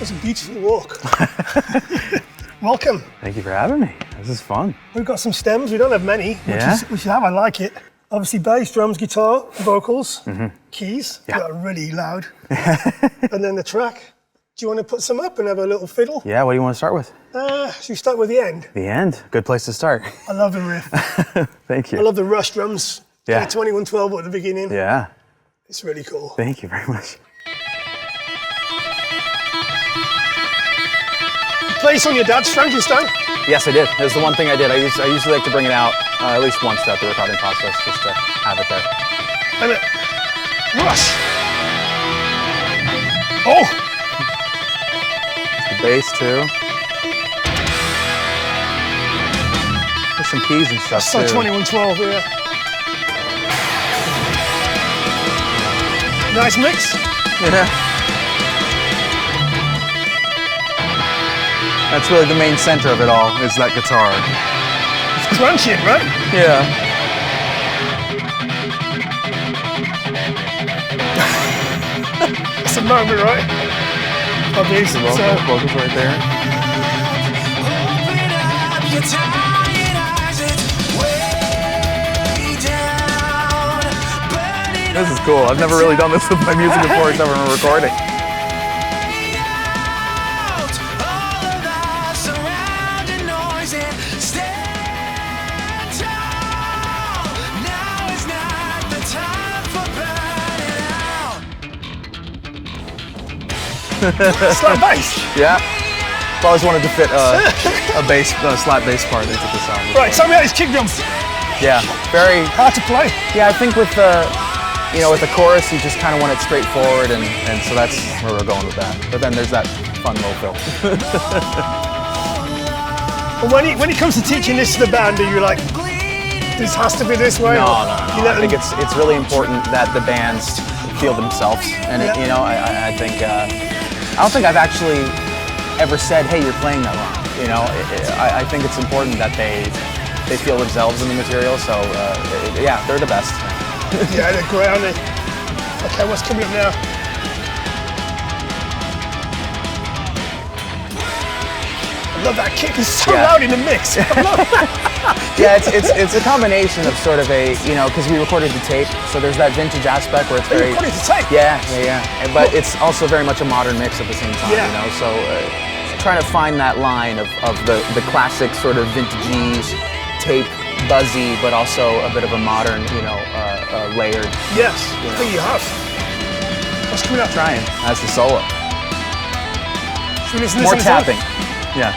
It's a beautiful walk. Welcome. Thank you for having me. This is fun. We've got some stems. We don't have many, Yeah? which you have. I like it. Obviously, bass, drums, guitar, vocals, keys. Yeah. That are really loud. And then the track. Do you want to put some up and have a little fiddle? Yeah, what do you want to start with? Should we start with the end? The end. Good place to start. I love the riff. Thank you. I love the rush drums. Yeah. 2112 at the beginning. Yeah. It's really cool. Thank you very much. Play this on your dad's Frankenstein? Yes, I did. It was the one thing I did. I usually like to bring it out at least once throughout the recording process, just to have it there. And it, rush. Oh! The bass too. There's some keys and stuff So too. 2112, yeah. Nice mix. Yeah. That's really the main center of it all, is that guitar. It's crunching, right? Yeah. It's a moment, right? Probably. The vocals right there. This is cool. I've never really done this with my music before except when we're recording. Slap bass. Yeah. I've always wanted to fit a bass, slap bass part into the song. Right, tell me how these kick drums. Yeah. Very Hard to play. Yeah, I think with the, with the chorus, you just kind of want it straightforward, and so that's where we're going with that. But then there's that fun little fill. And when it comes to teaching this to the band, are you like, this has to be this way? No. You I think it's really important that the bands feel themselves, and I think I don't think I've actually ever said, "Hey, you're playing that wrong." I think it's important that they feel themselves in the material. So yeah, they're the best. Yeah, they're great, aren't they? Okay, what's coming up now? I love that kick. It's so loud in the mix. Yeah, it's a combination of sort of a, because we recorded the tape, so there's that vintage aspect where it's very. You recorded the tape? Yeah. But it's also very much a modern mix at the same time, So trying to find that line of the classic sort of vintagey tape, buzzy, but also a bit of a modern, layered. Yes, I think you have. What's coming up? Trying. That's the solo. Should we listen to More this tapping. Yeah.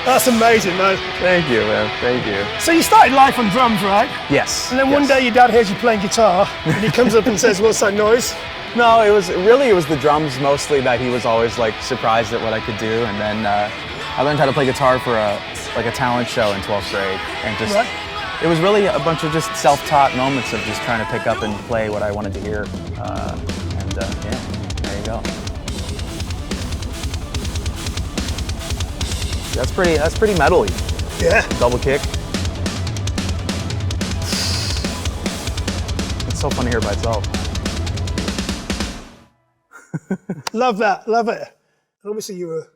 That's amazing, man. Thank you, man. Thank you. So you started life on drums, right? Yes. And then one day your dad hears you playing guitar, and he comes up and says, "What's that noise?" No, it was the drums mostly that he was always like surprised at what I could do, and then I learned how to play guitar for a talent show in 12th grade, and just it was really a bunch of just self-taught moments of just trying to pick up and play what I wanted to hear, yeah, there you go. That's pretty metal-y. Yeah. Double kick. It's so fun to hear by itself. Love that, love it. And obviously you were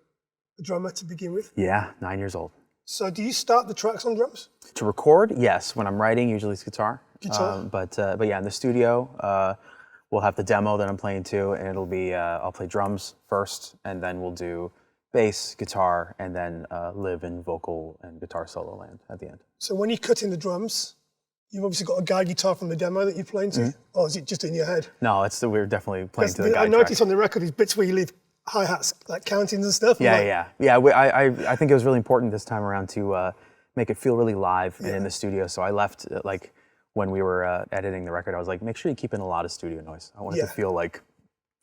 a drummer to begin with. Yeah, 9 years old. So do you start the tracks on drums? To record, yes. When I'm writing, usually it's guitar. Guitar. But yeah, in the studio, we'll have the demo that I'm playing to, and it'll be I'll play drums first, and then we'll do bass, guitar, and then live in vocal and guitar solo land at the end. So when you cut in the drums, you've obviously got a guide guitar from the demo that you're playing to, or is it just in your head? No, we're definitely playing to the guide I noticed track. on the record these bits where you leave hi-hats, like countings and stuff. Yeah. I think it was really important this time around to make it feel really live and in the studio. So I left when we were editing the record, I was like, make sure you keep in a lot of studio noise. I want it to feel like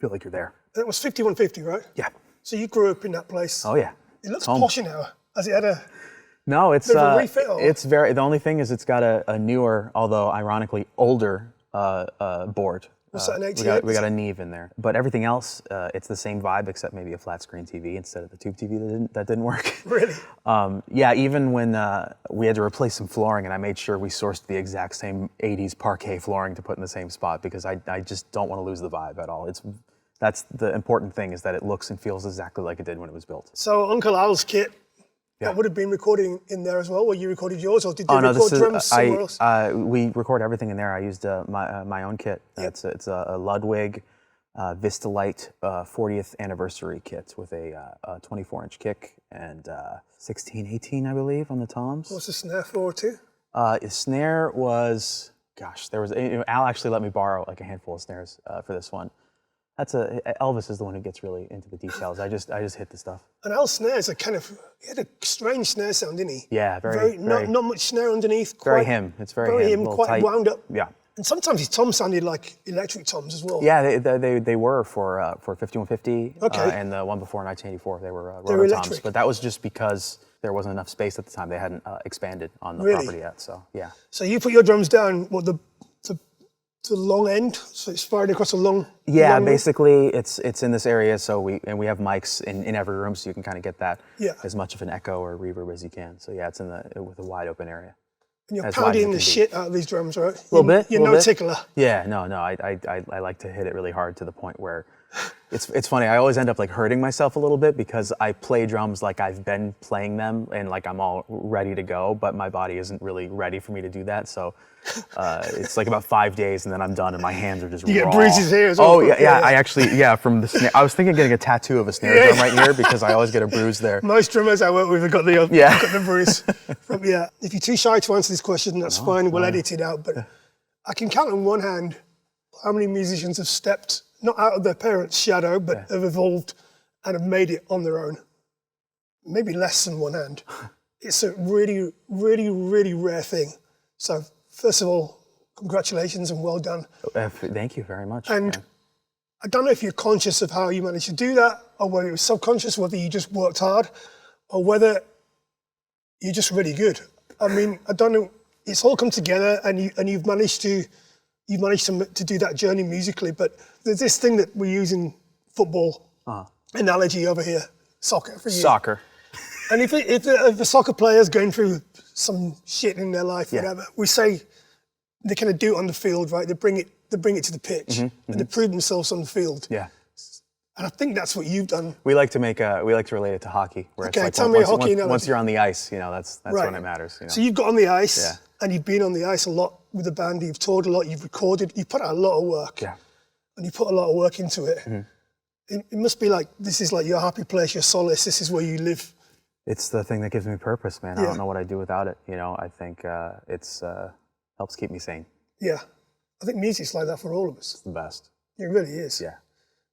you're there. And it was 5150, right? Yeah. So you grew up in that place. Oh yeah. It looks posher now. Has it had a No, it's bit of a refit? Or? It's very. The only thing is, it's got a newer, although ironically older, board. What's that, an 88? We got a Neve in there. But everything else, it's the same vibe except maybe a flat screen TV instead of the tube TV that didn't work. Really? Yeah, even when we had to replace some flooring, and I made sure we sourced the exact same 80s parquet flooring to put in the same spot because I just don't want to lose the vibe at all. That's the important thing, is that it looks and feels exactly like it did when it was built. So Uncle Al's kit, that would have been recording in there as well, where you recorded yours, or did they record drums somewhere else? We record everything in there. I used my own kit. Yep. It's a Ludwig Vista Light 40th anniversary kit with a 24-inch kick and 16/18, I believe, on the toms. What's the snare for too? The snare was, gosh, Al actually let me borrow like a handful of snares for this one. Elvis is the one who gets really into the details. I just hit the stuff. And Al's snares are he had a strange snare sound, didn't he? Yeah, very not much snare underneath. Very him. It's very him. Quite tight. Wound up. Yeah. And sometimes his toms sounded like electric toms as well. Yeah, they were for 5150. Okay. And the one before 1984, they were They were roto electric. toms. But that was just because there wasn't enough space at the time. They hadn't expanded on the Really? property yet. So yeah. So you put your drums down, the long end, so it's fired across a long. Yeah, long basically it's in this area. So we have mics in every room, so you can kind of get that as much of an echo or reverb as you can. So yeah, it's with a wide open area. And you're pounding the shit out of these drums, right? A little bit. You're no tickler. Yeah, no. I like to hit it really hard to the point where it's funny. I always end up like hurting myself a little bit because I play drums like I've been playing them and like I'm all ready to go, but my body isn't really ready for me to do that. So it's like about 5 days and then I'm done and my hands are just raw. You get bruises here as well. Oh yeah. I actually from the snare. I was thinking of getting a tattoo of a snare drum right here because I always get a bruise there. Most drummers I work with have got the bruise. If you're too shy to answer this question, that's fine. We'll edit it out. But I can count on one hand how many musicians have stepped not out of their parents' shadow, but have evolved and have made it on their own. Maybe less than one hand. It's a really, really, really rare thing. So first of all, congratulations and well done. Thank you very much. And I don't know if you're conscious of how you managed to do that, or whether it was subconscious, whether you just worked hard, or whether you're just really good. I mean, I don't know. It's all come together, and you've managed to do that journey musically. But there's this thing that we use in football analogy over here, soccer for you. Soccer. And if a soccer player's going through some shit in their life, whatever, we say they kind of do it on the field, right? They bring it to the pitch, and they prove themselves on the field. Yeah. And I think that's what you've done. We like to relate it to hockey, where Okay, it's like tell me a hockey analogy. once you're on the ice, that's Right. when it matters. So you've got on the ice, and you've been on the ice a lot with the band. You've toured a lot. You've recorded. You put out a lot of work. Yeah. And you put a lot of work into it. It must be like, this is like your happy place, your solace. This is where you live. It's the thing that gives me purpose, man. I don't know what I'd do without it. I think it's helps keep me sane. Yeah. I think music's like that for all of us. It's the best. It really is. Yeah.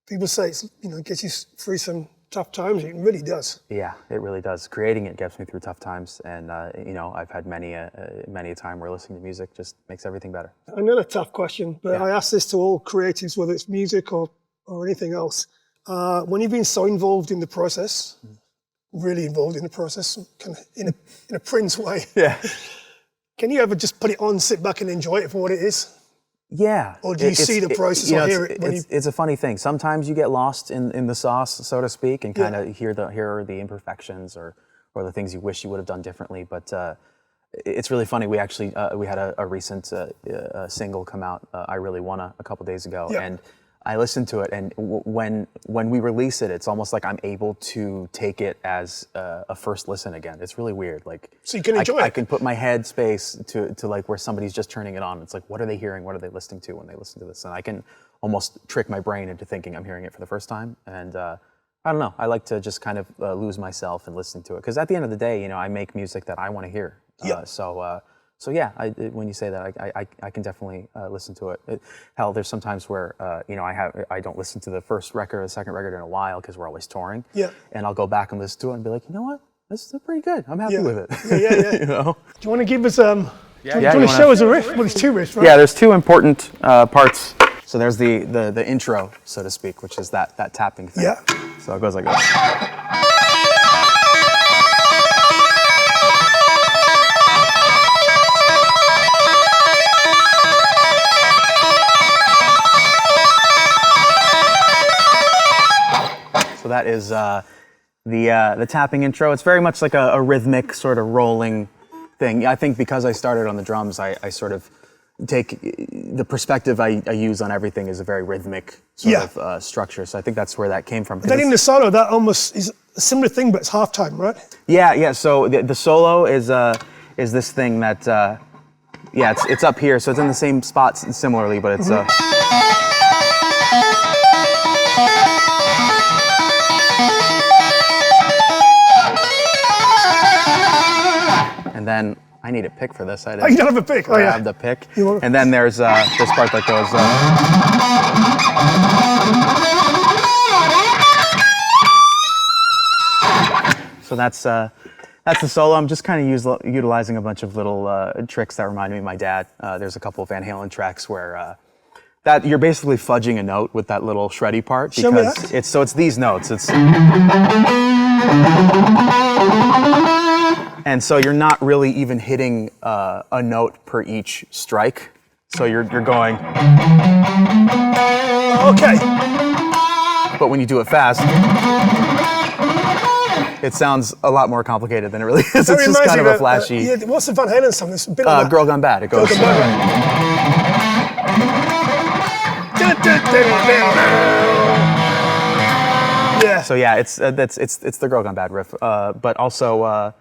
People say it gets you through some tough times. It really does. Yeah, it really does. Creating it gets me through tough times, and I've had many a time where listening to music just makes everything better. Another tough question, but I ask this to all creatives, whether it's music or anything else. When you've been so involved in the process, really involved in the process, kind of in a Prince way. Yeah. Can you ever just put it on, sit back, and enjoy it for what it is? Yeah. Or do you see the process or hear it? It's a funny thing. Sometimes you get lost in the sauce, so to speak, and kind of hear the imperfections or the things you wish you would have done differently. But it's really funny. We actually we had a recent single come out. I Really Wanna a couple days ago, and I listened to it, and when we release it, it's almost like I'm able to take it as a first listen again. It's really weird. Like, so you can enjoy it. I can put my head space to like where somebody's just turning it on. It's like, what are they hearing? What are they listening to when they listen to this? And I can almost trick my brain into thinking I'm hearing it for the first time. And I don't know. I like to just kind of lose myself in listening to it, because at the end of the day, I make music that I want to hear. So yeah, when you say that, I can definitely listen to it. Hell, there's sometimes where I don't listen to the first record or the second record in a while because we're always touring. Yeah. And I'll go back and listen to it and be like, you know what, this is pretty good. I'm happy with it. Yeah. Do you want to give us do you want to show us a riff? Well, there's two riffs, right? Yeah, there's two important parts. So there's the intro, so to speak, which is that tapping thing. Yeah. So it goes like this. that is the tapping intro. It's very much like a rhythmic sort of rolling thing. I think because I started on the drums, I sort of take the perspective I use on everything is a very rhythmic sort of structure. So I think that's where that came from. But then in the solo, that almost is a similar thing, but it's halftime, right? Yeah. So the solo is this thing that it's up here. So it's in the same spots similarly, but it's and then I need a pick for this. I didn't you don't have a pick? Oh, yeah. I have the pick. And then there's this part that goes... So that's the solo. I'm just kind of utilizing a bunch of little tricks that remind me of my dad. There's a couple of Van Halen tracks where that you're basically fudging a note with that little shreddy part. Show me that. It's these notes. And so you're not really even hitting a note per each strike. So you're going. Okay. But when you do it fast, it sounds a lot more complicated than it really is. It's just kind of a flashy. What's the Van Halen song? It's a bit of Girl Gone Bad. It goes. Girl Gone Bad. Yeah. So yeah, it's the Girl Gone Bad riff, but also,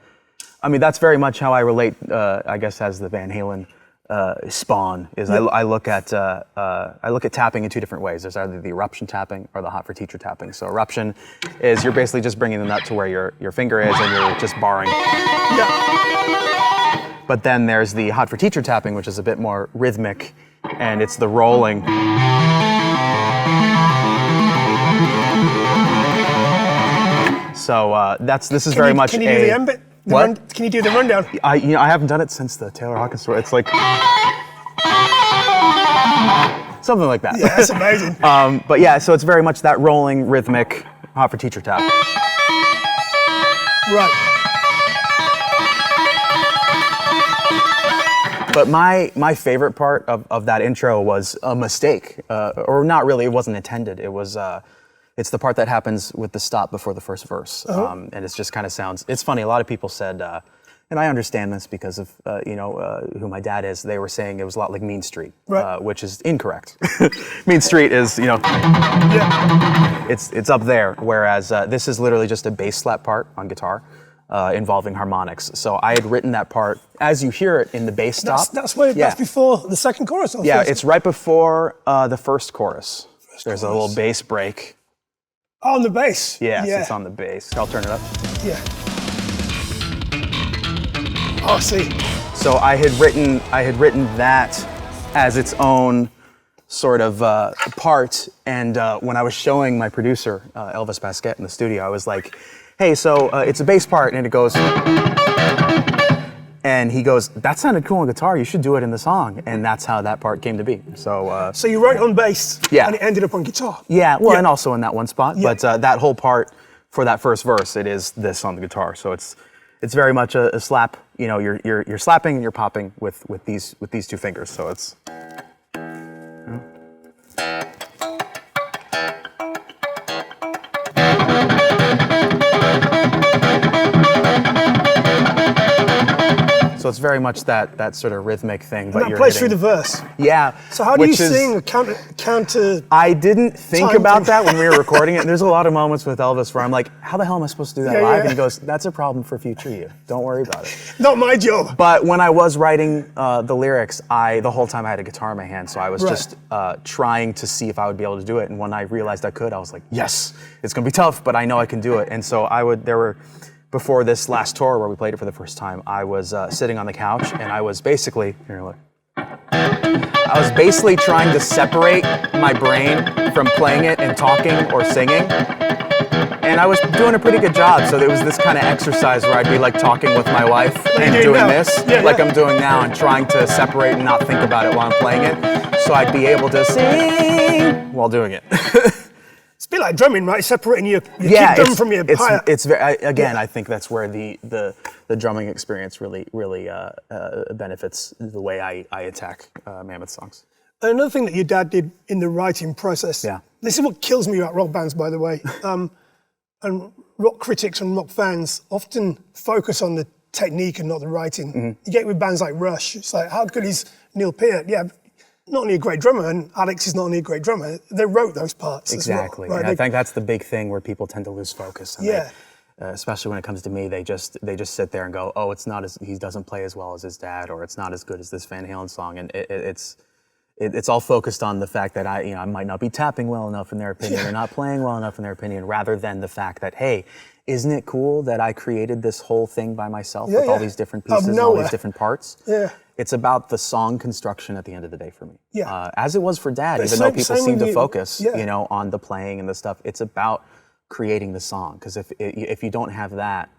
I mean, that's very much how I relate. I guess as the Van Halen spawn is, I look at tapping in two different ways. There's either the eruption tapping or the hot for teacher tapping. So eruption is you're basically just bringing the nut to where your finger is and you're just barring. Yeah. But then there's the hot for teacher tapping, which is a bit more rhythmic, and it's the rolling. So this is very much. Can you do the end bit? Can you do the rundown? I haven't done it since the Taylor Hawkins story. It's like something like that. Yeah, that's amazing. But yeah, so it's very much that rolling, rhythmic, hot for teacher tap. Right. But my favorite part of that intro was a mistake, or not really. It wasn't intended. It was. It's the part that happens with the stop before the first verse, and it just kind of sounds. It's funny. A lot of people said, and I understand this because of who my dad is. They were saying it was a lot like Mean Street, right. Which is incorrect. Mean Street is it's up there, whereas this is literally just a bass slap part on guitar involving harmonics. So I had written that part as you hear it in the bass stop. That's before the second chorus. Yeah, it's right before the first chorus. There's a little bass break. Oh, on the bass? Yes, it's on the bass. I'll turn it up. Yeah. Oh, I see. So I had written that as its own sort of part, and when I was showing my producer, Elvis Basquet, in the studio, I was like, hey, so it's a bass part, and it goes, and he goes, that sounded cool on guitar, you should do it in the song, and that's how that part came to be. So you wrote on bass, and it ended up on guitar. Yeah, well, and also in that one spot, but that whole part for that first verse, it is this on the guitar. So it's very much a slap. You're slapping and you're popping with these two fingers. So it's. So it's very much that sort of rhythmic thing. But that plays through the verse. Yeah. So how do you sing a counter? I didn't think about that when we were recording it. There's a lot of moments with Elvis where I'm like, how the hell am I supposed to do that live? And he goes, that's a problem for future you. Don't worry about it. Not my job. But when I was writing the lyrics, the whole time I had a guitar in my hand, so I was just trying to see if I would be able to do it. And when I realized I could, I was like, yes, it's gonna be tough, but I know I can do it. And so before this last tour where we played it for the first time, I was sitting on the couch and I was basically, trying to separate my brain from playing it and talking or singing. And I was doing a pretty good job. So there was this kind of exercise where I'd be like talking with my wife and doing this, like I'm doing now, and trying to separate and not think about it while I'm playing it. So I'd be able to sing while doing it. It's a bit like drumming, right? Separating your kick drum from your hi-hat. It's very, again, I think that's where the drumming experience really benefits the way I attack Mammoth songs. Another thing that your dad did in the writing process. Yeah. This is what kills me about rock bands, by the way. and rock critics and rock fans often focus on the technique and not the writing. You get with bands like Rush, it's like, how good is Neil Peart? Yeah, not only a great drummer, and Alex is not only a great drummer, they wrote those parts Exactly. as well. Right? And I think that's the big thing where people tend to lose focus. And Yeah. especially when it comes to me, they just sit there and go, oh, it's not as, he doesn't play as well as his dad, or it's not as good as this Van Halen song. And it's all focused on the fact that I might not be tapping well enough in their opinion, or not playing well enough in their opinion, rather than the fact that, hey, isn't it cool that I created this whole thing by myself with all these different pieces and all these different parts? Yeah. It's about the song construction at the end of the day for me. Yeah. As it was for Dad, But even though people seem to focus, on the playing and the stuff, it's about creating the song. Because if you don't have that,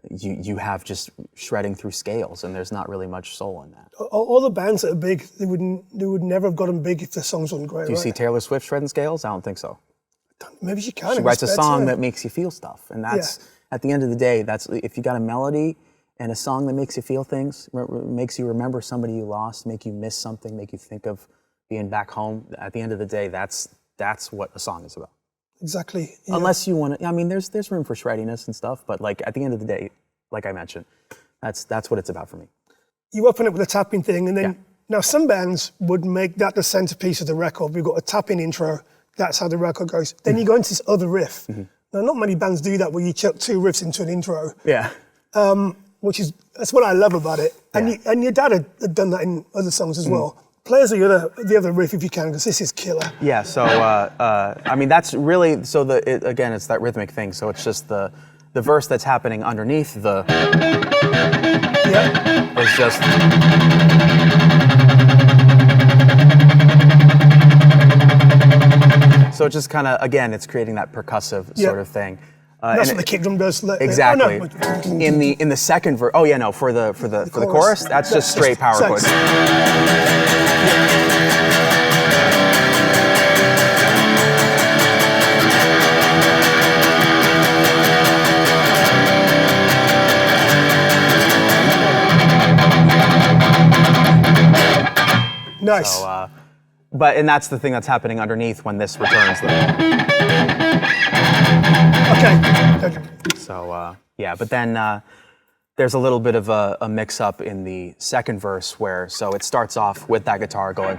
you have just shredding through scales, and there's not really much soul in that. All the bands that are big, they would never have gotten big if their songs weren't great. Do you see Taylor Swift shredding scales? I don't think so. Maybe she can. She writes a song that makes you feel stuff, and that's at the end of the day. That's if you got a melody and a song that makes you feel things, makes you remember somebody you lost, make you miss something, make you think of being back home. At the end of the day, that's what a song is about. Exactly. Yeah. Unless you want to, I mean, there's room for shreddiness and stuff, but like at the end of the day, like I mentioned, that's what it's about for me. You open up with a tapping thing, and then now some bands would make that the centerpiece of the record. We've got a tapping intro. That's how the record goes. Then you go into this other riff. Now, not many bands do that, where you chuck two riffs into an intro. Yeah. That's what I love about it. And your dad had done that in other songs as well. Play us the other riff if you can, because this is killer. Yeah. So I mean, that's really again, it's that rhythmic thing. So it's just the verse that's happening underneath the. Yeah. It's just. So it just kind of, again, it's creating that percussive sort of thing. That's what the kick drum does. Exactly. In the second verse. Oh yeah, no. For the chorus, that's just straight power chords. Nice. So, and that's the thing that's happening underneath when this returns. Okay. So but then there's a little bit of a mix-up in the second verse so it starts off with that guitar going.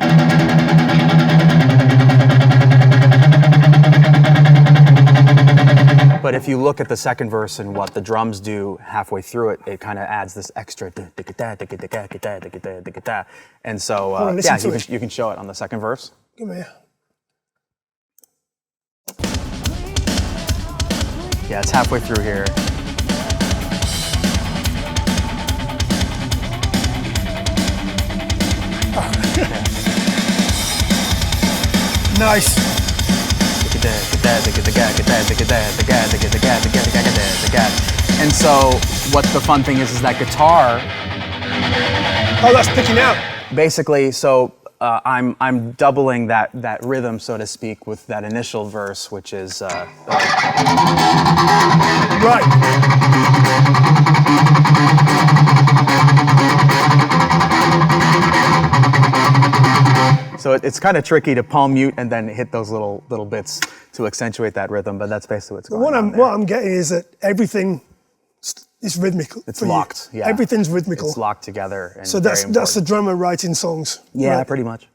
But if you look at the second verse and what the drums do halfway through it, it kind of adds this extra. And so, you can show it on the second verse. Give me. Yeah, it's halfway through here. Nice. And so what the fun thing is that guitar. Oh, that's picking out. Basically, so I'm doubling that rhythm, so to speak, with that initial verse, which is right. So it's kind of tricky to palm mute and then hit those little bits to accentuate that rhythm, but that's basically what's going on. What I'm getting is that everything is rhythmical. It's locked. Yeah. Everything's rhythmical. It's locked together. And so that's the drummer writing songs. Yeah, right? pretty much.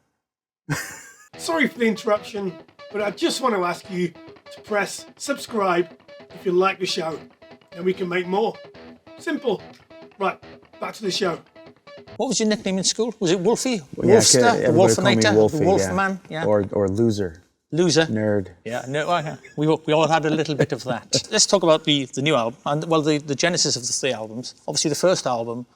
Sorry for the interruption, but I just want to ask you to press subscribe if you like the show, and we can make more. Simple. Right, back to the show. What was your nickname in school? Was it Wolfie? Well, Wolfster? yeah, the Wolfinator? Wolfie, the Wolfman? Yeah. Or Loser. Loser? Nerd. Yeah, no, we all had a little bit of that. Let's talk about the new album, and the genesis of the three albums. Obviously, the first album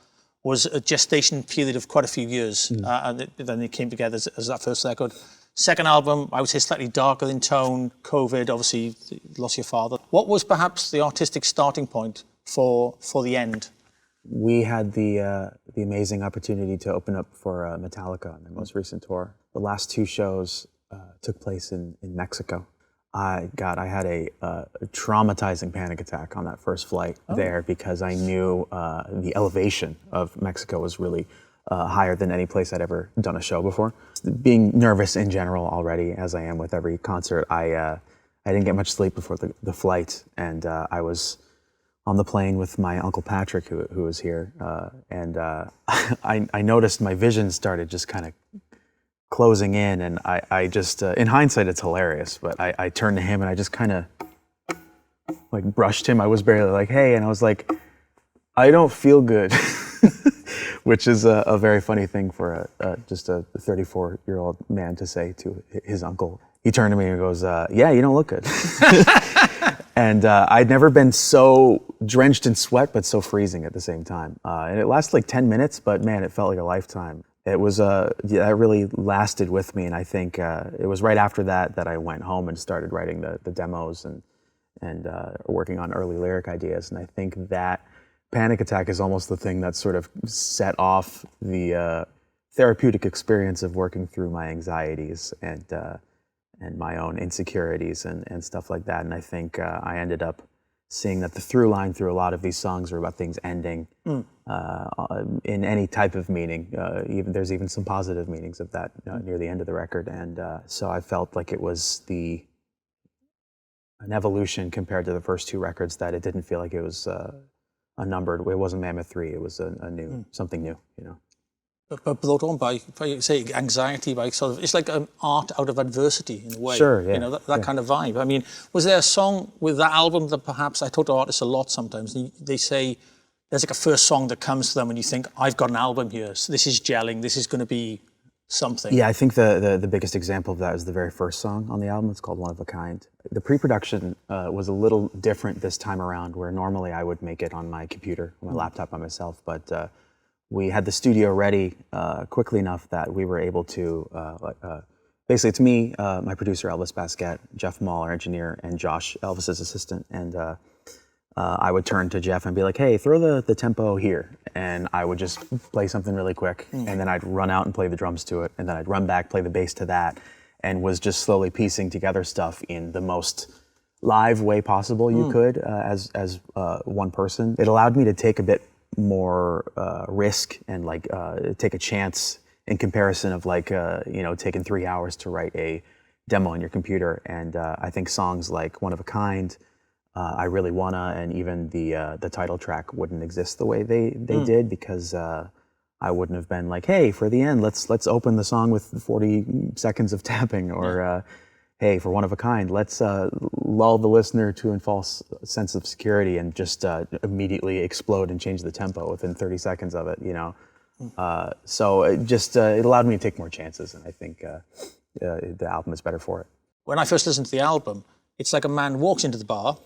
was a gestation period of quite a few years, and then it came together as that first record. Second album, I would say slightly darker in tone. COVID, obviously, you lost your father. What was perhaps the artistic starting point for the end? We had the amazing opportunity to open up for Metallica on their most recent tour. The last two shows took place in Mexico. I had a traumatizing panic attack on that first flight there, because I knew the elevation of Mexico was really higher than any place I'd ever done a show before. Being nervous in general already, as I am with every concert, I I didn't get much sleep before the flight, and I was on the plane with my Uncle Patrick, who was here, and I noticed my vision started just kind of closing in, and I just, in hindsight, it's hilarious, but I turned to him and I just kind of like brushed him. I was barely like, hey, and I was like, I don't feel good, which is a very funny thing for just a 34-year-old man to say to his uncle. He turned to me and goes, yeah, you don't look good. And I'd never been so drenched in sweat, but so freezing at the same time. And it lasted like 10 minutes, but man, it felt like a lifetime. It was, that really lasted with me. And I think it was right after that I went home and started writing the demos and working on early lyric ideas. And I think that panic attack is almost the thing that sort of set off the therapeutic experience of working through my anxieties and my own insecurities and stuff like that. And I think I ended up seeing that the through line through a lot of these songs are about things ending in any type of meaning. There's even some positive meanings of that near the end of the record. And so I felt like it was an evolution compared to the first two records, that it didn't feel like it was a numbered, it wasn't Mammoth 3, it was a new, something new, you know. But brought on by say, anxiety, by sort of, it's like an art out of adversity in a way. Sure, yeah. You know, that kind of vibe. I mean, was there a song with that album that perhaps, I talk to artists a lot sometimes, and they say there's like a first song that comes to them and you think, I've got an album here, so this is gelling, this is going to be something. Yeah, I think the biggest example of that is the very first song on the album. It's called One of a Kind. The pre-production was a little different this time around, where normally I would make it on my computer, on my laptop by myself, but we had the studio ready quickly enough that we were able to, basically it's me, my producer Elvis Basquette, Jeff Mall, our engineer, and Josh, Elvis's assistant, and I would turn to Jeff and be like, hey, throw the tempo here, and I would just play something really quick, and then I'd run out and play the drums to it, and then I'd run back, play the bass to that, and was just slowly piecing together stuff in the most live way possible you could as one person. It allowed me to take a bit more risk and like take a chance in comparison of like taking 3 hours to write a demo on your computer. And I think songs like One of a Kind, I Really Wanna, and even the title track wouldn't exist the way they did, because I wouldn't have been like, hey, for the end, let's open the song with 40 seconds of tapping, or hey, for One of a Kind, let's lull the listener to a false sense of security and just immediately explode and change the tempo within 30 seconds of it, you know? So it allowed me to take more chances, and I think the album is better for it. When I first listened to the album, it's like a man walks into the bar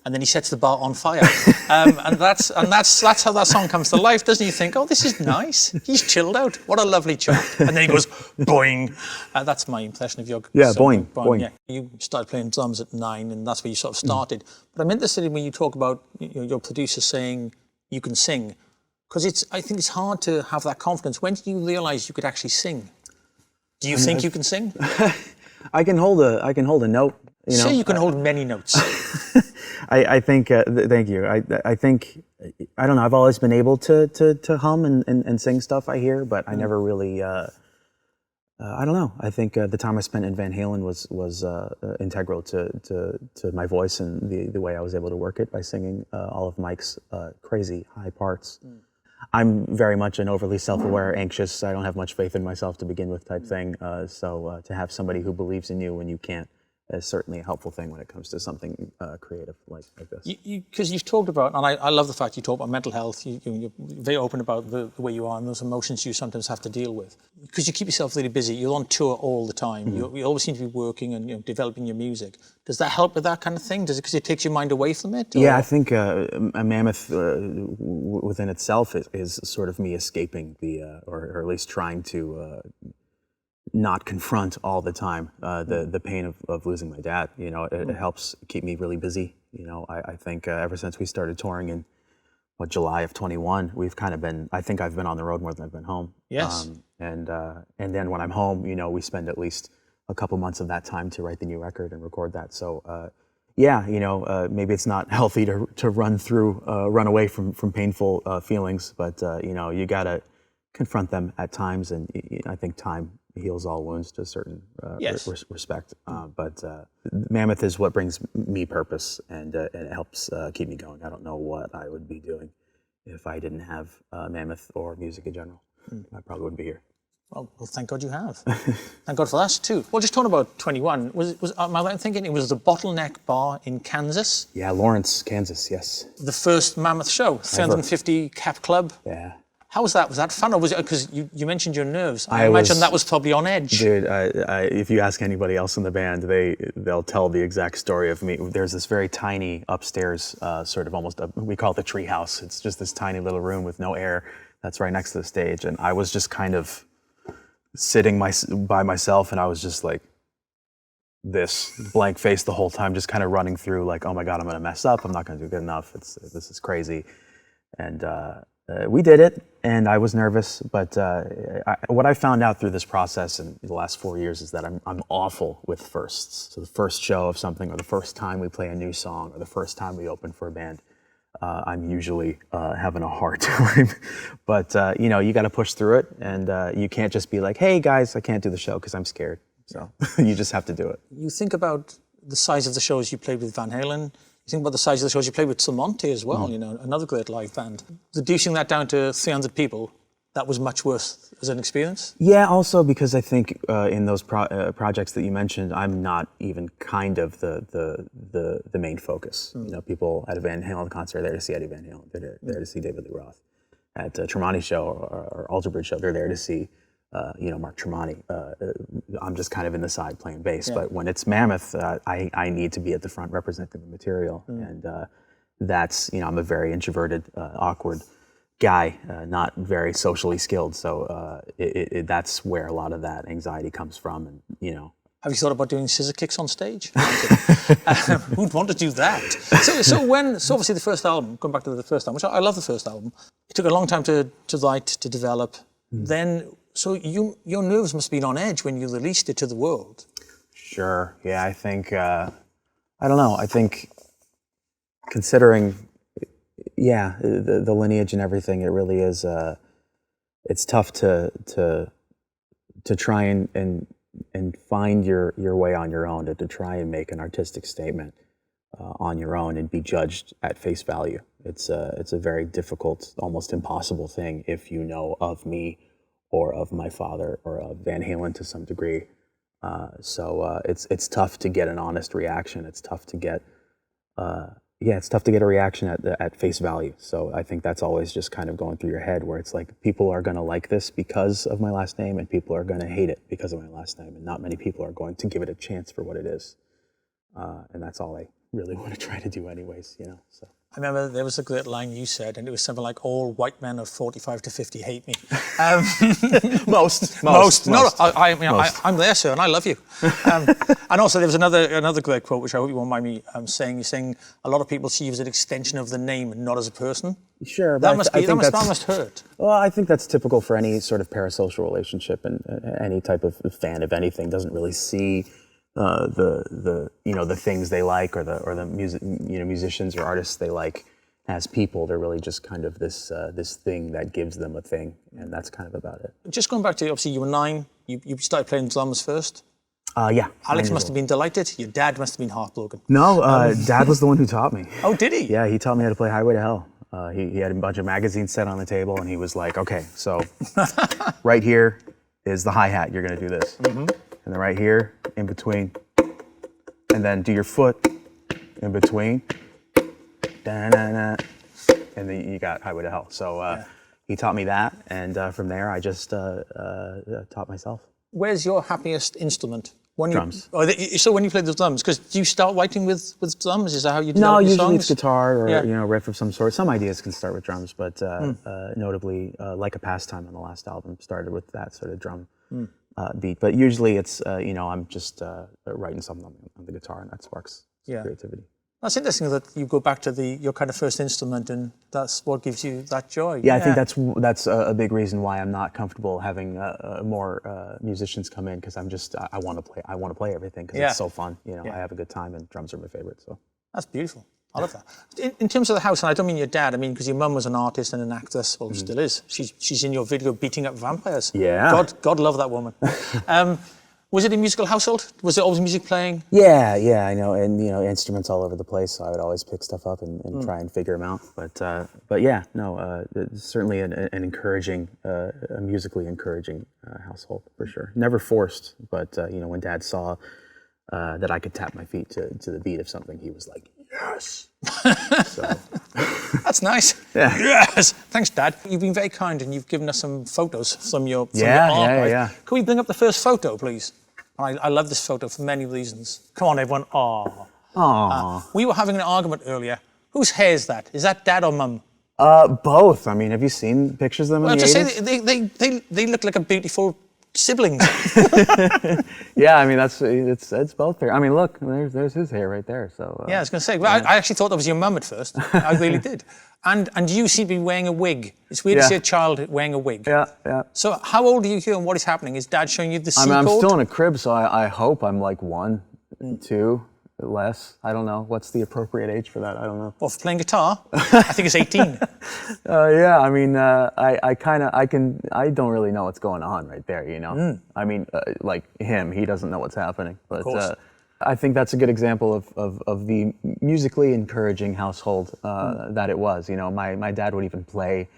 and then he sets the bar on fire. And that's how that song comes to life, doesn't he? You think, oh, this is nice. He's chilled out. What a lovely chap. And then he goes, boing. That's my impression of your song. Boing. Yeah. You started playing drums at 9, and that's where you sort of started. But I'm interested in when you talk about your producer saying you can sing, because I think it's hard to have that confidence. When did you realise you could actually sing? Do you think you can sing? I can hold a note. You know? Say you can hold many notes. I think, thank you. I think, I don't know, I've always been able to hum and sing stuff I hear, but I never really, I don't know. I think the time I spent in Van Halen was integral to my voice and the way I was able to work it by singing all of Mike's crazy high parts. I'm very much an overly self-aware, anxious, I don't have much faith in myself to begin with type thing. So to have somebody who believes in you when you can't is certainly a helpful thing when it comes to something creative like this. Because you've talked about, and I love the fact you talk about mental health, you're very open about the way you are and those emotions you sometimes have to deal with. Because you keep yourself really busy, you're on tour all the time, you always seem to be working and developing your music. Does that help with that kind of thing? Does it, because it takes your mind away from it? Or? Yeah, I think a Mammoth within itself is sort of me escaping or at least trying to not confront all the time the pain of losing my dad. You know, it helps keep me really busy. You know, I think ever since we started touring in July of 21, we've kind of been, I think I've been on the road more than I've been home. Yes. And then when I'm home, you know, we spend at least a couple months of that time to write the new record and record that. So yeah, you know, maybe it's not healthy to run away from painful feelings, but you know, you gotta confront them at times, and I think time heals all wounds to a certain Yes. respect. But Mammoth is what brings me purpose, and it helps keep me going. I don't know what I would be doing if I didn't have Mammoth or music in general. I probably wouldn't be here. Well, thank God you have. Thank God for that too. Well, just talking about 21, am I right in thinking it was the Bottleneck Bar in Kansas? Yeah, Lawrence, Kansas, yes. The first Mammoth show, 350 cap club. Yeah. How was that? Was that fun? Or was it, because you mentioned your nerves. I imagine that was probably on edge. Dude, if you ask anybody else in the band, they'll tell the exact story of me. There's this very tiny upstairs, sort of almost, we call it the tree house. It's just this tiny little room with no air that's right next to the stage. And I was just kind of sitting by myself, and I was just like this blank face the whole time, just kind of running through like, oh my God, I'm gonna mess up. I'm not gonna do good enough. This is crazy. And we did it, and I was nervous, but what I found out through this process in the last 4 years is that I'm awful with firsts. So the first show of something, or the first time we play a new song, or the first time we open for a band, I'm usually having a hard time. But you got to push through it, and you can't just be like, hey guys, I can't do the show because I'm scared. So you just have to do it. You think about the size of the shows you played with Van Halen. You think about the size of the shows you played with Monte as well, another great live band. Reducing that down to 300 people, that was much worse as an experience? Yeah, also because I think in those projects that you mentioned, I'm not even kind of the main focus. People at a Van Halen concert are there to see Eddie Van Halen. They're there to see David Lee Roth. At a Tremonti show or Alter Bridge show, they're there to see Mark Tremonti. I'm just kind of in the side playing bass. Yeah. But when it's Mammoth, I need to be at the front representing the material. And that's, I'm a very introverted, awkward guy, not very socially skilled. So that's where a lot of that anxiety comes from. And, Have you thought about doing scissor kicks on stage? Who'd want to do that? So obviously the first album, going back to the first album, which I love the first album, it took a long time to write, to develop. Then, so your nerves must have been on edge when you released it to the world. Sure. Yeah, I think, I don't know. I think considering, the lineage and everything, it really is, it's tough to try and find your way on your own, to try and make an artistic statement on your own and be judged at face value. It's a very difficult, almost impossible thing if you know of me or of my father or of Van Halen to some degree. So it's tough to get an honest reaction. It's tough to get a reaction at face value. So I think that's always just kind of going through your head, where it's like, people are going to like this because of my last name, and people are going to hate it because of my last name, and not many people are going to give it a chance for what it is. And that's all I really want to try to do anyways, so. I remember there was a great line you said, and it was something like, all white men of 45 to 50 hate me. Most. No, I'm there, sir, and I love you. And also there was another great quote, which I hope you won't mind me saying. You're saying a lot of people see you as an extension of the name and not as a person. Sure, but that must hurt. Well, I think that's typical for any sort of parasocial relationship, and any type of fan of anything doesn't really see the things they like, or the music, musicians or artists they like as people. They're really just kind of this thing that gives them a thing, and that's kind of about it. Just going back to, obviously you were 9, you started playing drums first. Yeah. Alex must have been delighted. Your dad must have been heartbroken. No, Dad was the one who taught me. Oh, did he? Yeah, he taught me how to play Highway to Hell. He had a bunch of magazines set on the table, and he was like, okay, so right here is the hi-hat. You're going to do this. Mm-hmm. And then right here, in between, and then do your foot in between, da-na-na, and then you got Highway to Hell. So he taught me that, and from there I just taught myself. Where's your happiest instrument? Drums. So when you play the drums, because do you start writing with drums? Is that how you develop No, your usually songs? it's guitar or riff of some sort. Some ideas can start with drums, but notably, Like a Pastime on the last album started with that sort of drum beat. But usually it's, I'm just writing something on the guitar, and that sparks creativity. That's interesting that you go back to your kind of first instrument, and that's what gives you that joy. Yeah, I think that's a big reason why I'm not comfortable having more musicians come in, because I want to play everything, because it's so fun. I have a good time, and drums are my favorite. So that's beautiful. I love that. In terms of the house, and I don't mean your dad, I mean because your mum was an artist and an actress, well, still is. She's in your video beating up vampires. Yeah. God love that woman. Was it a musical household? Was there always music playing? Yeah, I know, and instruments all over the place. So I would always pick stuff up and try and figure them out. But yeah, no, certainly an encouraging, a musically encouraging household for sure. Never forced, but when Dad saw that I could tap my feet to the beat of something, he was like, yes. So. That's nice. Yeah. Yes. Thanks, Dad. You've been very kind and you've given us some photos from your art. Yeah. Can we bring up the first photo, please? I love this photo for many reasons. Come on, everyone. Aww. We were having an argument earlier. Whose hair is that? Is that Dad or Mum? Both. I mean, have you seen pictures of them in the 80s? Say they look like a beautiful siblings. Yeah, I mean it's both there. I mean, look, there's his hair right there. So yeah, I was going to say. Well, I actually thought that was your mum at first. I really did. And you seem to be wearing a wig. It's weird to see a child wearing a wig. Yeah. So how old are you here, and what is happening? Is Dad showing you the C code? I'm still in a crib, so I hope I'm like 1, 2. Less. I don't know. What's the appropriate age for that? I don't know. Well, for playing guitar, I think it's 18. Yeah, I mean, I don't really know what's going on right there, I mean, like him, he doesn't know what's happening. But I think that's a good example of the musically encouraging household that it was. My dad would even play,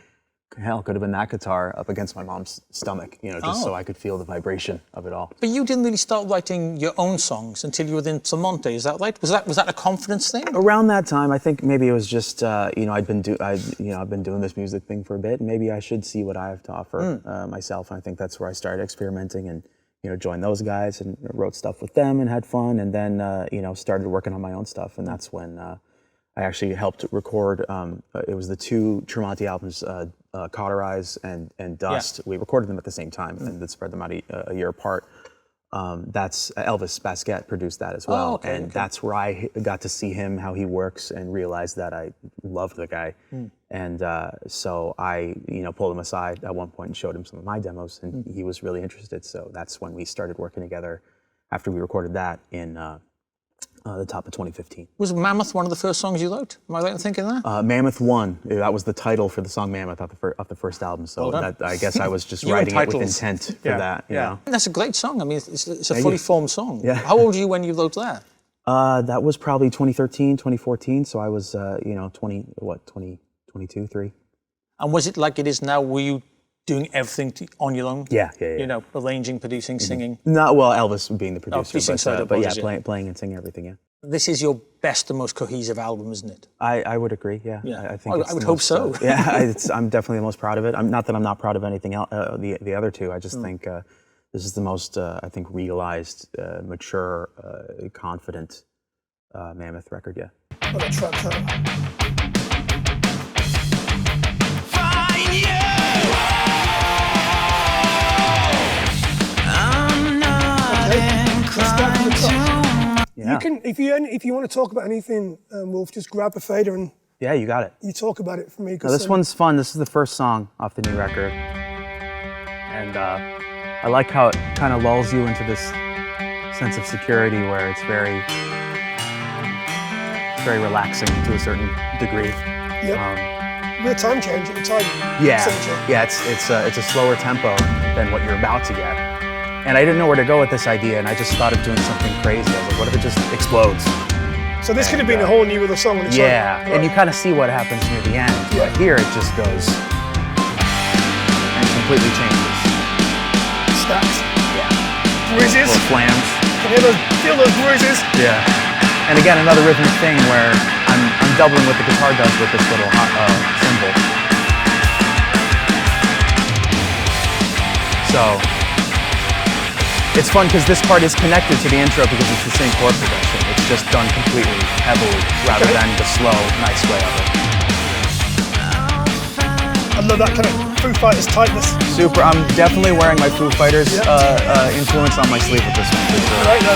hell, could have been that guitar up against my mom's stomach, just so I could feel the vibration of it all. But you didn't really start writing your own songs until you were in Tremonte, is that right? Was that a confidence thing? Around that time, I think maybe it was just, I've been doing this music thing for a bit, and maybe I should see what I have to offer myself. And I think that's where I started experimenting and, joined those guys and wrote stuff with them and had fun, and then, started working on my own stuff. And that's when I actually helped record, it was the 2 Tremonte albums, Cauterize and Dust. Yeah. We recorded them at the same time and then spread them out a year apart. That's Elvis Basquet produced that as well. That's where I got to see him, how he works, and realized that I loved the guy. And so I, pulled him aside at one point and showed him some of my demos, and he was really interested. So that's when we started working together after we recorded that in the top of 2015. Was Mammoth one of the first songs you wrote? Am I right in thinking that? Mammoth 1. That was the title for the song Mammoth off the first album. So I guess I was just writing it with intent for that. Yeah. That's a great song. I mean, it's a fully formed song. Yeah. How old were you when you wrote that? That was probably 2013, 2014. So I was, 22, 3. And was it like it is now? Were you doing everything on your own? Yeah. Arranging, producing, singing? No, well, Elvis being the producer, but yeah, playing and singing everything, yeah. This is your best and most cohesive album, isn't it? I would agree, yeah. I think I would hope so. I'm definitely the most proud of it. Not that I'm not proud of anything else, the other 2. I just think this is the most, I think, realized, mature, confident Mammoth record, yeah. What a track, huh? Yeah. You can, if you want to talk about anything, Wolf, just grab a fader and you got it. You talk about it for me. This one's fun. This is the first song off the new record, and I like how it kind of lulls you into this sense of security, where it's very relaxing to a certain degree. Yep. Real time change at the time. Yeah. It's a slower tempo than what you're about to get. And I didn't know where to go with this idea, and I just thought of doing something crazy. I was like, what if it just explodes? So this could have been a whole new other song on its own. Yeah, and you kind of see what happens near the end. But here it just goes and completely changes. Stats. Yeah. Bruises. Little flams. Can you feel those bruises? Yeah. And again, another rhythmic thing where I'm doubling what the guitar does with this little cymbal. So it's fun because this part is connected to the intro because it's the same chord progression. It's just done completely heavily rather than the slow, nice way of it. I love that kind of Foo Fighters tightness. Super. I'm definitely wearing my Foo Fighters influence on my sleeve with this one. For sure. Right now.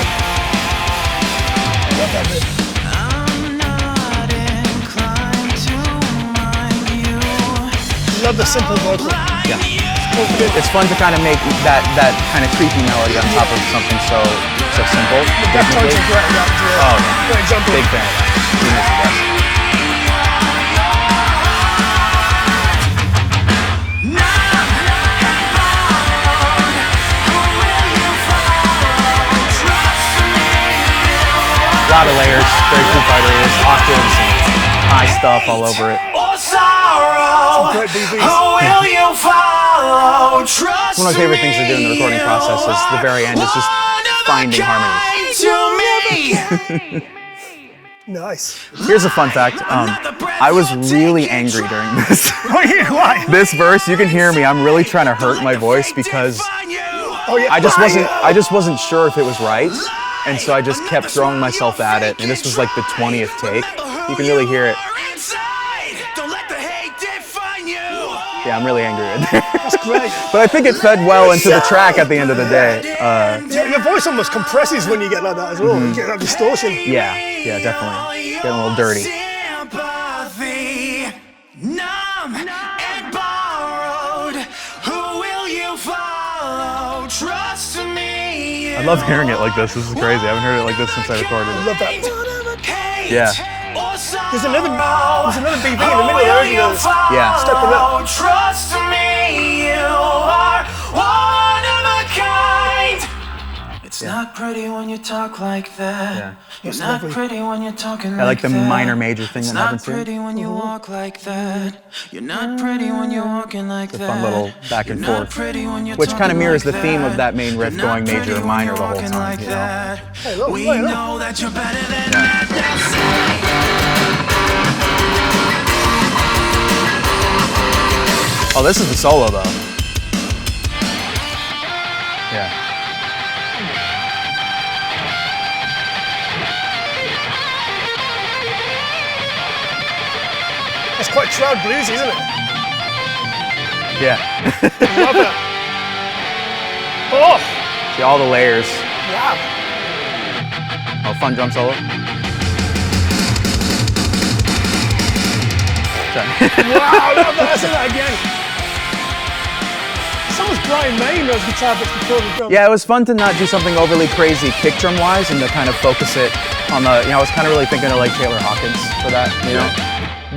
I love that bit. Love the simple vocal. Yeah. It's fun to kind of make that kind of creepy melody on top of something so simple. The Deftones are great at that. Oh, yeah. Great example. Big fan of that. lot of layers, very Foo Fighters, octaves, and high stuff all over it. It's one of my favorite things to do in the recording process is the very end is just finding harmonies. Nice. Here's a fun fact. I was really angry during this. Why? This verse, you can hear me. I'm really trying to hurt my voice because I just wasn't sure if it was right, and so I just kept throwing myself at it. And this was like the 20th take. You can really hear it. Yeah, I'm really angry right there. That's great. But I think it fed well into the track at the end of the day. Your voice almost compresses when you get like that as well. You get that distortion. Yeah, definitely. Getting a little dirty. I love hearing it like this. This is crazy. I haven't heard it like this since I recorded it. I love that. Yeah. There's another BB in the middle there, isn't there? Yeah. Stepping up. Trust me, you are one of a kind. It's not pretty when you talk like that. Yeah. You're not pretty when you're talking I like the that. minor major thing It's that not happens here. pretty when you walk like that. You're not pretty when you're walking like It's a that. fun little back and You're not forth, pretty when you're which kind of talking mirrors the like theme that. of that main riff You're going not major pretty or when minor you're the whole walking time. like You know? that. Hey, look, We look. know that you're better than that. Oh, this is the solo though. Yeah. That's quite Trout blues, isn't it? Yeah. I love that. Oh, See all the layers. wow. Oh, fun drum solo. Sorry. Wow, I love that. Let's do that again. Someone's Brian May knows guitar bits before the drum. Yeah, it was fun to not do something overly crazy kick drum wise and to kind of focus it on the, I was kind of really thinking of like Taylor Hawkins for that, you know?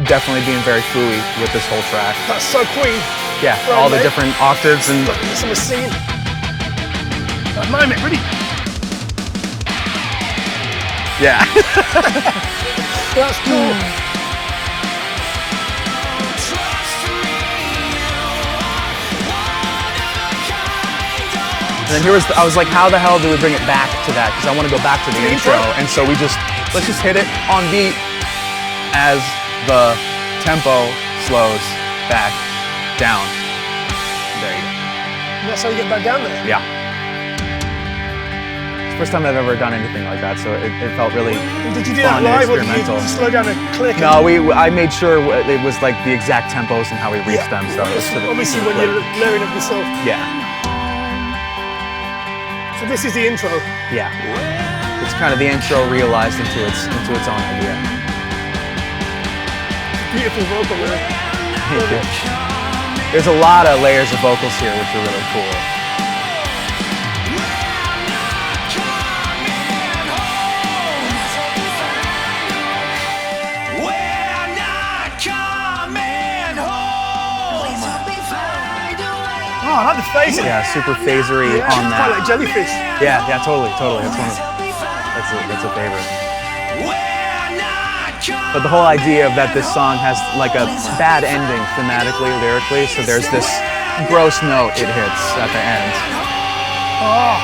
Definitely being very fooey with this whole track. That's so Queen. Yeah, Brian all the May. different octaves and Someone's singing. Mime it, ready? yeah. That's cool. And then I was like, how the hell do we bring it back to that? Because I want to go back to the intro. And so let's just hit it on beat as the tempo slows back down. There you go. And that's how you get back down there. Yeah. It's the first time I've ever done anything like that, so it felt really Did you do that fun and live or did you experimental. just slow down and click? No, I made sure it was like the exact tempos and how we reached them. So it was to the Obviously, to the when click. you're layering up yourself. Yeah. So this is the intro. Yeah. It's kind of the intro realized into its own idea. Beautiful vocal there. There's a lot of layers of vocals here, which are really cool. Oh, I like the phasing. Yeah, super phasery Yeah, on quite that. like Jellyfish. Yeah, totally. That's a favorite. But the whole idea of that this song has like a bad ending thematically, lyrically, so there's this gross note it hits at the end. Oh,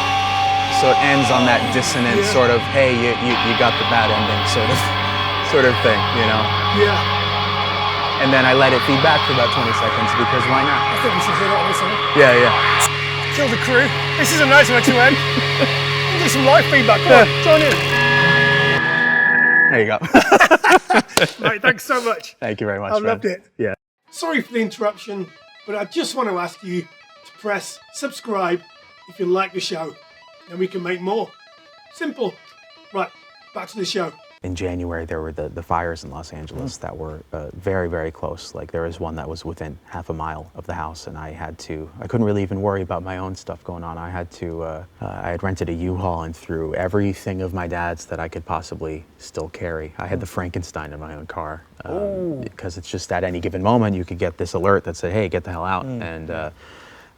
So it ends on that dissonant sort of, hey, you got the bad ending sort of thing, you know? yeah. And then I let it feed back for about 20 seconds because why I not? think we should hear that one song. Yeah. Kill the crew. This is a nice one to end. Do some live feedback. Come on, join in. There you go. Right, thanks so much. Thank you very much. I man. loved it. Yeah. Sorry for the interruption, but I just want to ask you to press subscribe if you like the show, and we can make more. Simple. Right, back to the show. In January, there were the fires in Los Angeles that were very, very close. Like there was one that was within half a mile of the house, and I couldn't really even worry about my own stuff going on. I had rented a U-Haul and threw everything of my dad's that I could possibly still carry. I had the Frankenstein in my own car because it's just at any given moment you could get this alert that said, hey, get the hell out. And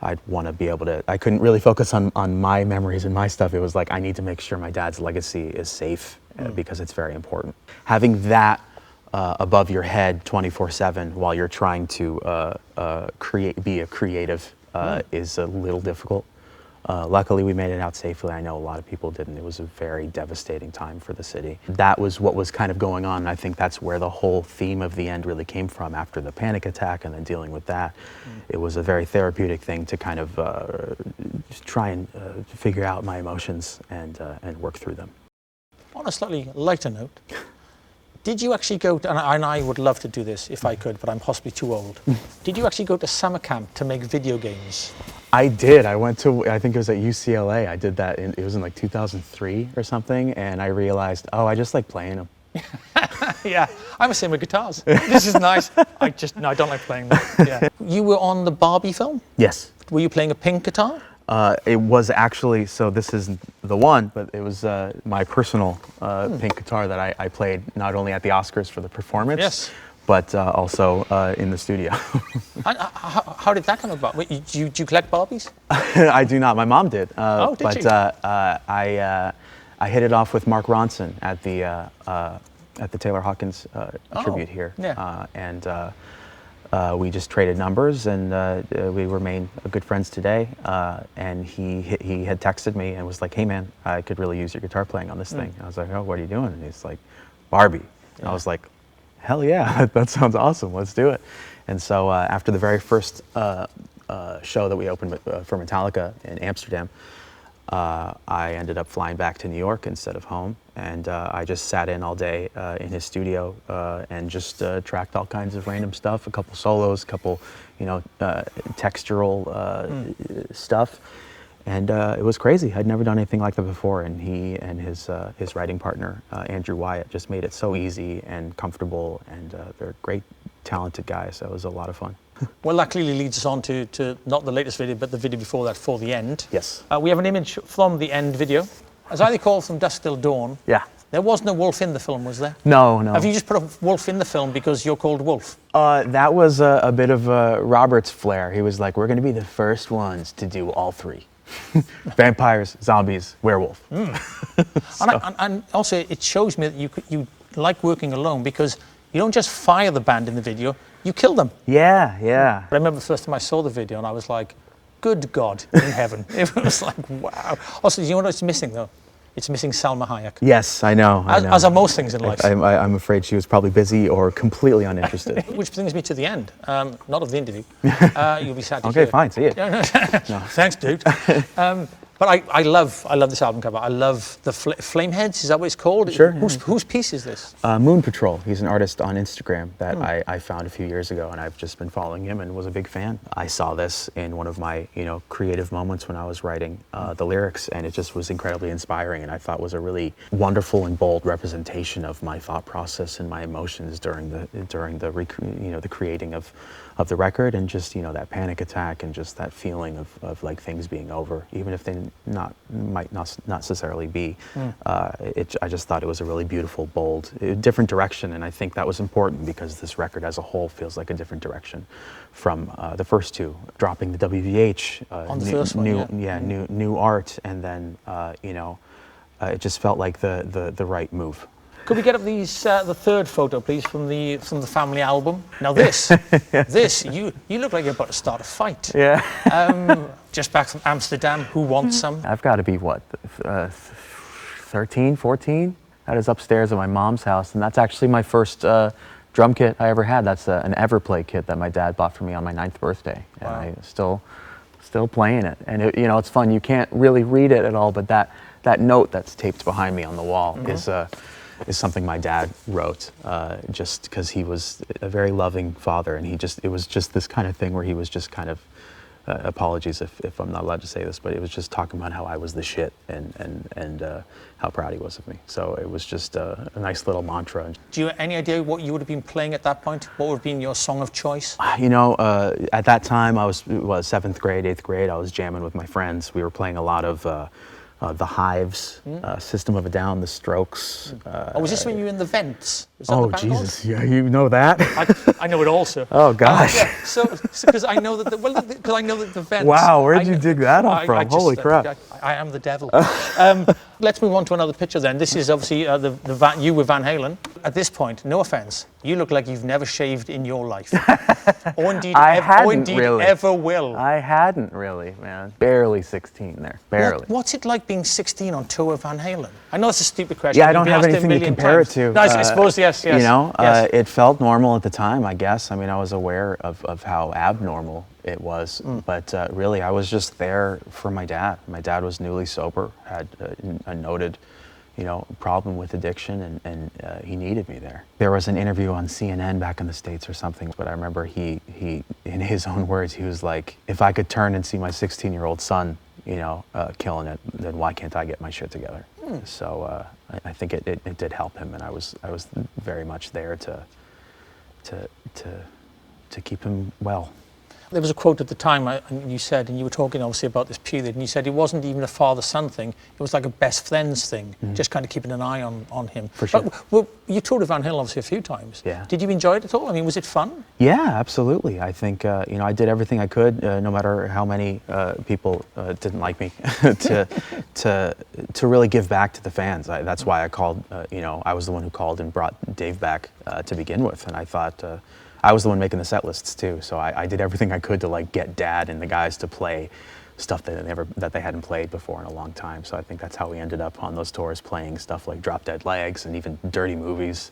I'd want to be able to, I couldn't really focus on my memories and my stuff. It was like, I need to make sure my dad's legacy is safe because it's very important. Having that above your head 24/7 while you're trying to be a creative is a little difficult. Luckily, we made it out safely. I know a lot of people didn't. It was a very devastating time for the city. That was what was kind of going on, and I think that's where the whole theme of the end really came from after the panic attack and then dealing with that. It was a very therapeutic thing to kind of just try and figure out my emotions and work through them. On a slightly lighter note, did you actually go to, and I would love to do this if I could, but I'm possibly too old. Did you actually go to summer camp to make video games? I did. I went to, I think it was at UCLA. I did that, it was in like 2003 or something, and I realized, oh, I just like playing them. Yeah, I'm the same with guitars. This is nice. No, I don't like playing them. Yeah. You were on the Barbie film? Yes. Were you playing a pink guitar? It was actually, so this isn't the one, but it was my personal pink guitar that I played not only at the Oscars for the performance, yes, but also in the studio. How did that come about? Wait, do you collect Barbies? I do not. My mom did. Oh, did she? I hit it off with Mark Ronson at the Taylor Hawkins tribute here, yeah. We just traded numbers, and we remain good friends today. And he had texted me and was like, "Hey man, I could really use your guitar playing on this thing." I was like, "Oh, what are you doing?" And he's like, "Barbie." And I was like, "Hell yeah, that sounds awesome. Let's do it." And so after the very first show that we opened for Metallica in Amsterdam, I ended up flying back to New York instead of home, and I just sat in all day in his studio and just tracked all kinds of random stuff, a couple solos, a couple, textural stuff, and it was crazy. I'd never done anything like that before, and he and his writing partner, Andrew Wyatt, just made it so easy and comfortable, and they're great, talented guys, so it was a lot of fun. Well, that clearly leads us on to not the latest video, but the video before that, For the End. Yes. We have an image from the end video. As I recall from Dusk Till Dawn, yeah, there was no wolf in the film, was there? No. Have you just put a wolf in the film because you're called Wolf? That was a bit of Robert's flair. He was like, we're going to be the first ones to do all three. Vampires, zombies, werewolf. And also, it shows me that you like working alone, because you don't just fire the band in the video, you kill them. Yeah. I remember the first time I saw the video and I was like, good God in heaven. It was like, wow. Also, you know what it's missing though? It's missing Salma Hayek. Yes, I know. As are most things in life. I'm afraid she was probably busy or completely uninterested. Which brings me to the end, not of the interview. You'll be sad to hear. Okay, fine, see it. No. Thanks, dude. But I love this album cover. I love the Flameheads. Is that what it's called? Sure. Whose piece is this? Moon Patrol. He's an artist on Instagram that I found a few years ago, and I've just been following him and was a big fan. I saw this in one of my creative moments when I was writing the lyrics, and it just was incredibly inspiring, and I thought was a really wonderful and bold representation of my thought process and my emotions during the creating of the record, and just that panic attack and just that feeling of like things being over, even if they might not necessarily be. I just thought it was a really beautiful, bold, different direction, and I think that was important because this record as a whole feels like a different direction from the first two. Dropping the WVH, on the first one, new art, and then it just felt like the right move. Could we get up the third photo, please, from the family album? Now this, you look like you're about to start a fight. Yeah. Just back from Amsterdam. Who wants some? I've got to be 13, 14. That is upstairs at my mom's house, and that's actually my first drum kit I ever had. That's an Everplay kit that my dad bought for me on my 9th birthday, and wow. I still playing it. And it's fun. You can't really read it at all, but that note that's taped behind me on the wall is something my dad wrote, just because he was a very loving father, and it was just this kind of thing where he was just kind of, apologies if I'm not allowed to say this, but it was just talking about how I was the shit and how proud he was of me. So it was just a nice little mantra. Do you have any idea what you would have been playing at that point? What would have been your song of choice? At that time I was 7th grade, 8th grade. I was jamming with my friends. We were playing a lot of The Hives, System of a Down, The Strokes. Was this when you were in the Vents? Was that Oh, the band called? Jesus, yeah, you know that? I know it also. Oh, gosh. So because I know that because I know that the Vents. Wow, where did you dig that up from? Holy crap. I am the devil. Let's move on to another picture then. This is obviously you with Van Halen. At this point, no offense, you look like you've never shaved in your life. or indeed, ever will. I hadn't really, man. Barely 16 there, barely. What's it like being 16 on tour with Van Halen? I know it's a stupid question. Yeah, I don't have anything to compare it to. No, I suppose, yes. You know, yes. It felt normal at the time, I guess. I mean, I was aware of how abnormal it was, but really I was just there for my dad. My dad was newly sober, had a noted, problem with addiction, and he needed me there. There was an interview on CNN back in the States or something, but I remember he in his own words, he was like, if I could turn and see my 16-year-old son, killing it, then why can't I get my shit together? So I think it did help him, and I was very much there to keep him well. There was a quote at the time, and you said, and you were talking obviously about this period, and you said it wasn't even a father-son thing, it was like a best friends thing, just kind of keeping an eye on him. For sure. But, well, you toured with Van Halen obviously a few times. Yeah. Did you enjoy it at all? I mean, was it fun? Yeah, absolutely. I think, I did everything I could, no matter how many people didn't like me, to really give back to the fans. That's why I called, I was the one who called and brought Dave back to begin with, and I thought, I was the one making the set lists too, so I did everything I could to get Dad and the guys to play stuff that they hadn't played before in a long time. So I think that's how we ended up on those tours, playing stuff like Drop Dead Legs and even Dirty Movies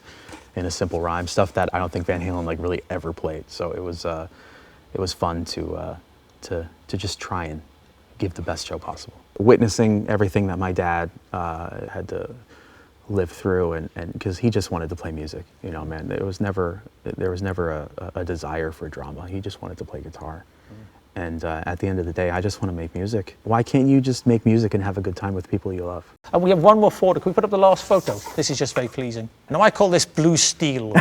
in a Simple Rhyme, stuff that I don't think Van Halen really ever played. So it was fun to just try and give the best show possible. Witnessing everything that my dad had to live through, and because he just wanted to play music, man. There was never a desire for drama. He just wanted to play guitar. And at the end of the day, I just want to make music. Why can't you just make music and have a good time with people you love? And we have one more photo. Can we put up the last photo? This is just very pleasing. Now I call this blue steel.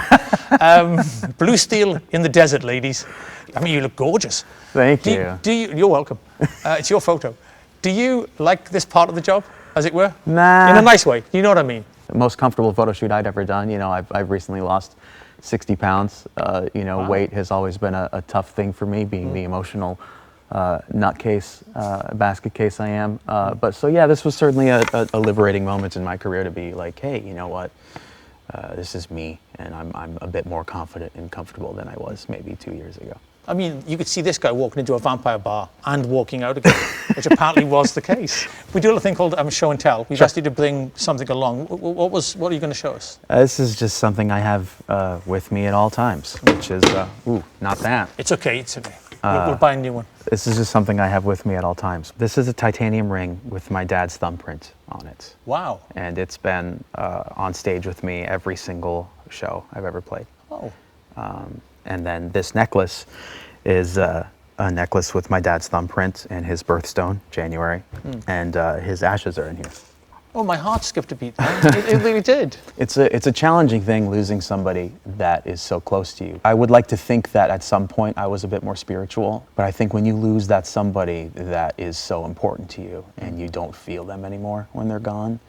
Blue steel in the desert, ladies. I mean, you look gorgeous. Thank you. You're welcome. It's your photo. Do you like this part of the job, as it were? Nah. In a nice way. You know what I mean? The most comfortable photo shoot I'd ever done. I've recently lost 60 pounds. Wow. Weight has always been a tough thing for me, being the emotional nutcase, basket case I am. But so yeah, this was certainly a liberating moment in my career to be like, hey, you know what? This is me, and I'm a bit more confident and comfortable than I was maybe 2 years ago. I mean, you could see this guy walking into a vampire bar and walking out again, which apparently was the case. We do a thing called show and tell. We've asked you to bring something along. What are you going to show us? This is just something I have with me at all times, which is, not that. It's okay, it's okay. We'll buy a new one. This is just something I have with me at all times. This is a titanium ring with my dad's thumbprint on it. Wow. And it's been on stage with me every single show I've ever played. Oh. And then this necklace is a necklace with my dad's thumbprint and his birthstone, January, and his ashes are in here. Oh, my heart skipped a beat. It really did. It's a challenging thing, losing somebody that is so close to you. I would like to think that at some point I was a bit more spiritual, but I think when you lose that somebody that is so important to you and you don't feel them anymore when they're gone,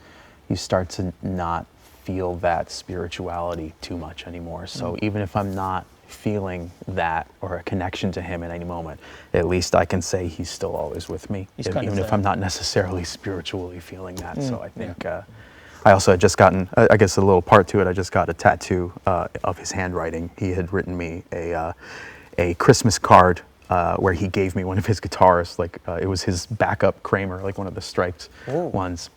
you start to not feel that spirituality too much anymore. So even if I'm not feeling that or a connection to him at any moment, at least I can say he's still always with me, even if I'm not necessarily spiritually feeling that. So I think I also had just gotten, I guess a little part to it, I just got a tattoo of his handwriting. He had written me a Christmas card where he gave me one of his guitars, it was his backup Kramer, like one of the striped ones.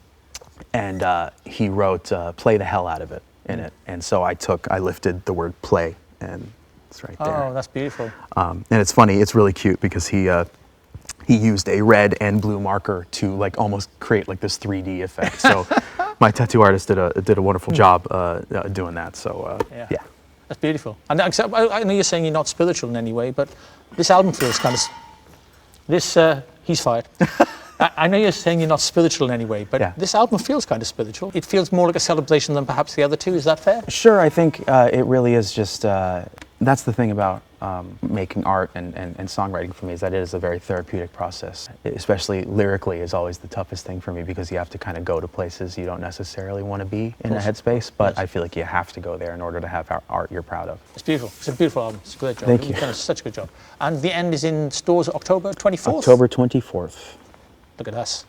And he wrote "play the hell out of it" in it. And so I lifted the word "play," and it's right there. Oh, that's beautiful. And it's funny, it's really cute because he used a red and blue marker to almost create this 3D effect. So my tattoo artist did a wonderful job doing that. So yeah. That's beautiful. And I know you're saying you're not spiritual in any way, but this album feels kind of he's fired. I know you're saying you're not spiritual in any way, but this album feels kind of spiritual. It feels more like a celebration than perhaps the other two. Is that fair? Sure, I think it really is just That's the thing about making art and songwriting for me, is that it is a very therapeutic process. Especially lyrically is always the toughest thing for me, because you have to kind of go to places you don't necessarily want to be in a headspace, but I feel like you have to go there in order to have art you're proud of. It's beautiful. It's a beautiful album. It's a great job. Thank you. You've done such a good job. And The End is in stores October 24th? October 24th. Look at us.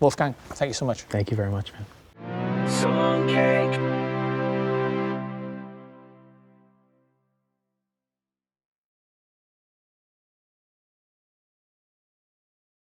Wolfgang, thank you so much. Thank you very much, man. Song cake.